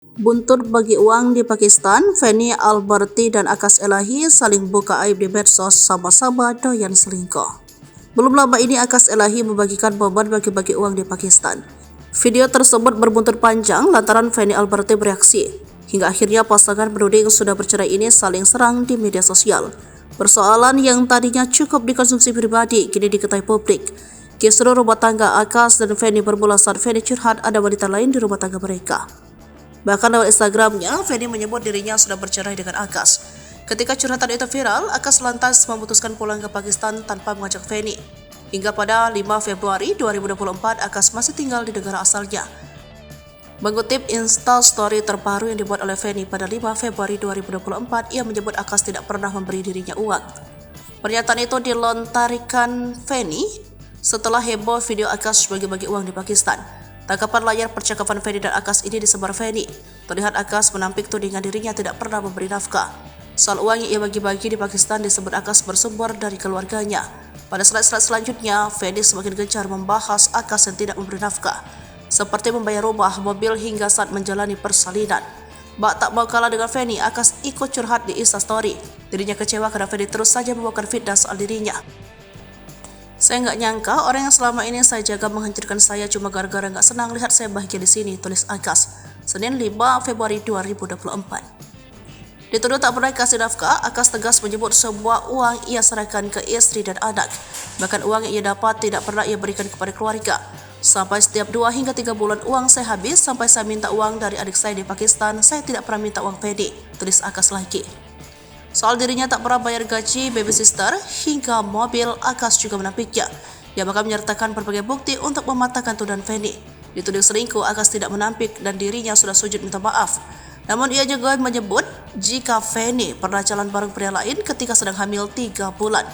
Buntut bagi uang di Pakistan, Feni Alberti dan Akas Elahi saling buka aib di medsos sama-sama doyan selingkuh. Belum lama ini Akas Elahi membagikan momen bagi-bagi uang di Pakistan. Video tersebut berbuntut panjang lantaran Feni Alberti bereaksi. Hingga akhirnya pasangan menuding sudah bercerai ini saling serang di media sosial. Persoalan yang tadinya cukup dikonsumsi pribadi kini diketahui publik. Kisruh rumah tangga Akas dan Feni bermula saat Feni curhat ada wanita lain di rumah tangga mereka. Bahkan lewat Instagramnya, Feni menyebut dirinya sudah bercerai dengan Akas. Ketika curhatan itu viral, Akas lantas memutuskan pulang ke Pakistan tanpa mengajak Feni. Hingga pada 5 Februari 2024, Akas masih tinggal di negara asalnya. Mengutip Instastory terbaru yang dibuat oleh Feni pada 5 Februari 2024, ia menyebut Akas tidak pernah memberi dirinya uang. Pernyataan itu dilontarkan Feni setelah heboh video Akas bagi-bagi uang di Pakistan. Tangkapan layar percakapan Feni dan Akas ini disebar Feni. Terlihat Akas menampik tudingan dirinya tidak pernah memberi nafkah. Soal uang yang ia bagi-bagi di Pakistan disebut Akas bersumber dari keluarganya. Pada slide-slide selanjutnya, Feni semakin gencar membahas Akas yang tidak memberi nafkah, seperti membayar rumah, mobil hingga saat menjalani persalinan. Tak mau kalah dengan Feni, Akas ikut curhat di Instastory. Dirinya kecewa karena Feni terus saja membawakan fitnah soal dirinya. Saya nggak nyangka orang yang selama ini saya jaga menghancurkan saya cuma gara-gara nggak senang lihat saya bahagia di sini, tulis Akas. Senin 5 Februari 2024. Dituduh tak pernah kasih nafkah, Akas tegas menyebut semua uang ia serahkan ke istri dan anak. Bahkan uang yang ia dapat tidak pernah ia berikan kepada keluarga. Sampai setiap 2 hingga 3 bulan uang saya habis, sampai saya minta uang dari adik saya di Pakistan, saya tidak pernah minta uang Feni, tulis Akas lagi. Soal dirinya tak pernah bayar gaji babysitter hingga mobil, Akas juga menampiknya. Ia bahkan menyertakan berbagai bukti untuk mematahkan tuduhan Feni. Dituding selingkuh, Akas tidak menampik dan dirinya sudah sujud minta maaf. Namun ia juga menyebut jika Feni pernah jalan bareng pria lain ketika sedang hamil 3 bulan.